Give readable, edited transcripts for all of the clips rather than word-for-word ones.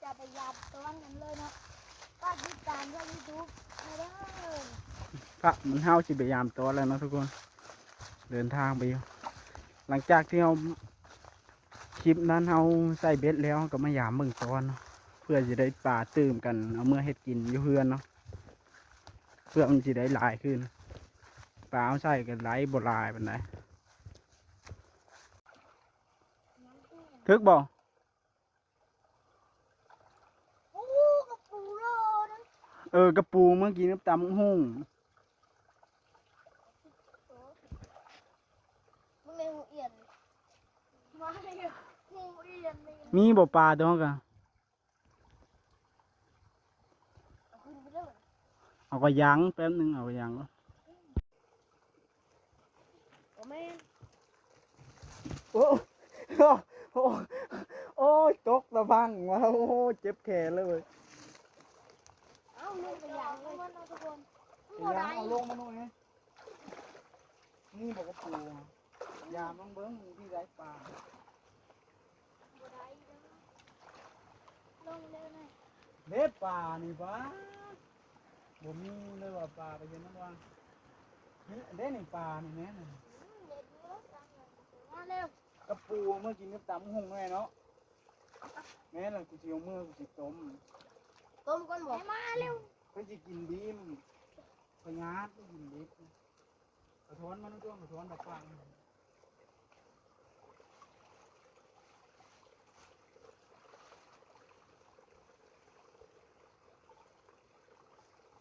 จะไปยับต้นกันเลยเนาะก็ติดตามช่องยูทูบไม่ได้พระมันเฮาสิพยายามตัวแล้วเนาะทุกคนเดินทางไปอยู่หลังจากที่เราคลิปนั้นเราใส่เบ็ดแล้วก็มายามเบิ่งตอนเนาะเพื่อจะได้ปลาตื่มกันเอาเมื่อเฮ็ดกินอยู่เพื่อนเนาะเพื่อมันจะได้หลายขึ้นปลาเอาใส่กันไหลบ่หลายปานใดทึกบ่ โอ้กระปูโลนะ กระปูเมื่อกี้น้ำตำหุ่ง มึงในหูเอียนมาหูเอียนเลย มีบ่ปลาตัวกะ ขึ้นไปเลย เอาก็ยั้งแป๊บนึงเอาก็ยั้ง โอ้แม่ โอ้โอ้โอ้โอ้ยตกตะพังมาโอ้เจ็บแขนเลย เอ้ามึงไปยังเลยมันเอาทุกคน ยั้งเอาลงมาหน่อยนี่บอกกระปูยามต้องเบิ้งที่ไรปลา ลงเร็วหน่อย เด็ดปลานี่ปะบ่มีเลยว่าปลาไปเห็นมันว่านี่เด็ดในปลานี่แม่น่ะ เด็ดเยอะจังเลยมาเร็ว กระปูเมื่อกี้น้ำตำหุ่งแม่เนาะแม่น่ะกูสิเอามือกูสิต้ม ต้มก้นบอกมาเร็ว เพิ่นสิกินบีมพญาติกินดิบกระท้อนมันต้องกระท้อนแบบฟัง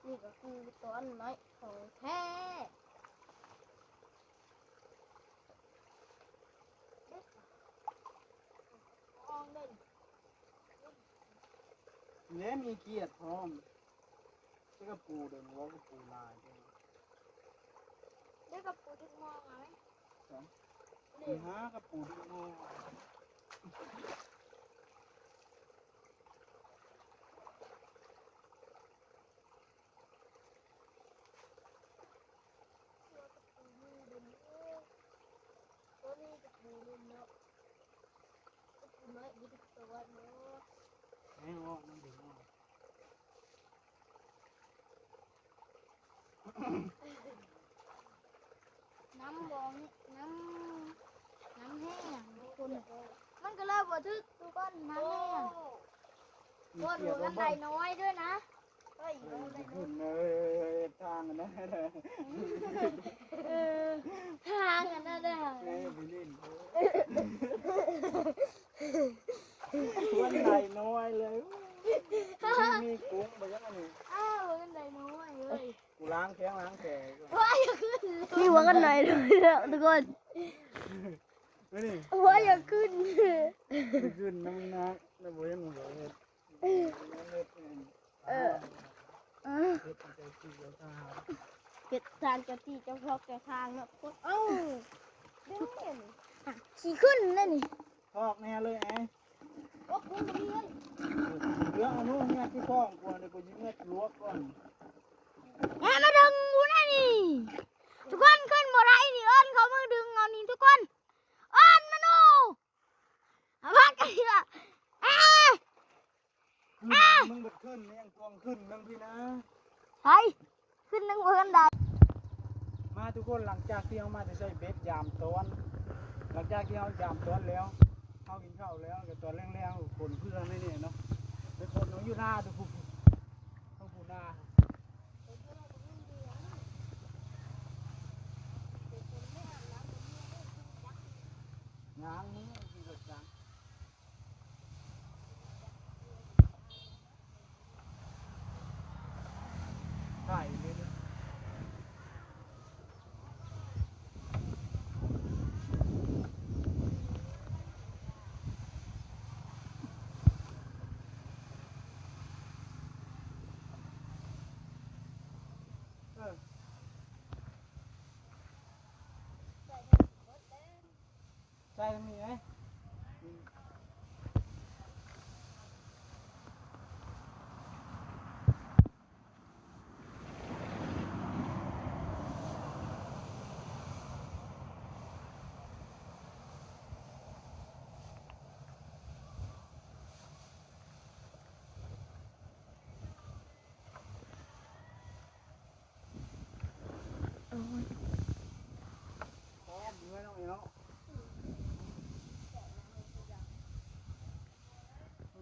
นี่ก็คือต้นไม้ของแท้อองเด่น เนี่ยมีเกียรติพร้อมเจ้ากระปูเดินวัวกระปูลาย ได้กับปูถึงมองไหม มีห้ากระปูที่โง่ตัวนี้กับปูเนาะกับปูน้อยดีตัวเนาะ แม่งออกมันดึงออก น้ำบองน้ำแห้งคุณมันก็เลิกบ่ทึกทุกคนน้ำแห้ง มี บน เกียร หั ติ วกันไดน้อยด้วยนะเฮ้ย ขึ้นเลยทางกันนะเลย ทางกันนะเด้อ แม่ไปเล่นวันไหนน้อยเลยมีกุ้งไปยังไง อ้าวหัวกันไดน้อยเฮ้ย กูล้างแข้งล้างแขน ว้าอย่าขึ้นมีหัวกันหน่อยด้วยนะทุกคน นี่ หัวอย่าขึ้น ขึ้นน้ำหนักแล้วบ่ยังบ่เฮ็ดเฮ็ดใจขี้แล้วค่ะ เก็บทางเจ้าที่เจ้าพ่อแกทางเนาะทุกคนเอ้าเด้งขี่ขึ้นนั่นนี่ ทอกแน่เลยไอ้ โอ้คุณตรงนี้เลย เรื่องอนุเนี่ยที่ท้องกวนเดี๋ยวกูยิงเงือกลวกก่อน แม่มาดึงกูแน่นี่ทุกคนขึ้นบ่ได้นี่เอิ้นเขามาดึงเอานี่ทุกคนเอิ้นมาดูเอาพักกันดีกว่ามึงบัดขึ้นเนี่ยกวงขึ้นนั่งพี่นะ ใช่ขึ้นนั่งหัวกันได้ มาทุกคนหลังจากที่เขามาจะใช้เบ็ดยามต้นหลังจากที่เขายามต้นแล้วเขากินข้าวแล้วกับตอนแรงๆคนเพื่อนไม่เนี่ยเนาะไปคนน้องอยู่หน้าทุกคนต้องผู้หน้าง้างมือที่เกิดจังใช่เลย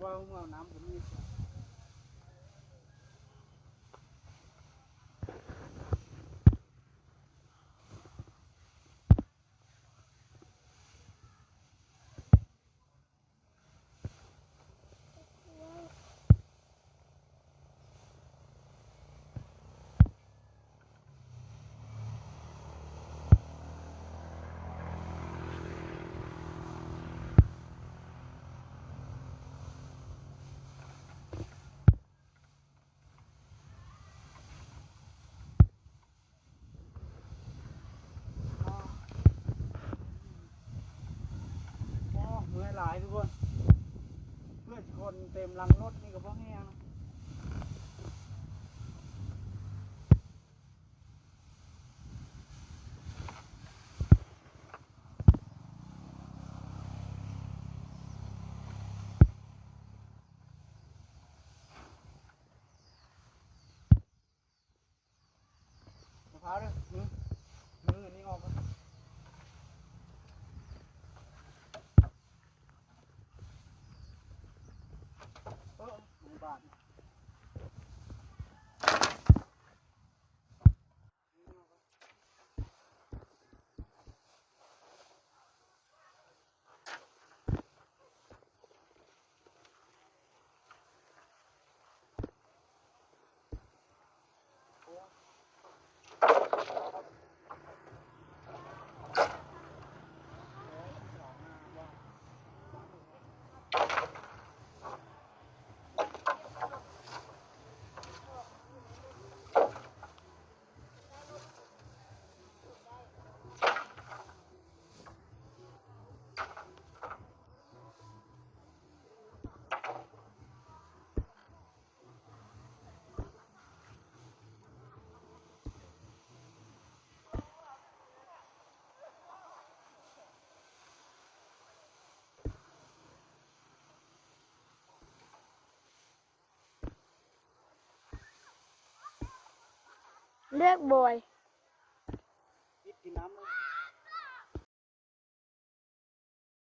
ว่าหัวน้ำผมมีเมื่อหลายทุกคนเพื่อนคนเต็มลังรถนี่ก็เพราะแห้งมะพร้าวด้วยมืออันนี้ออกก่อนมือบาดเลือกบอย กินน้ำ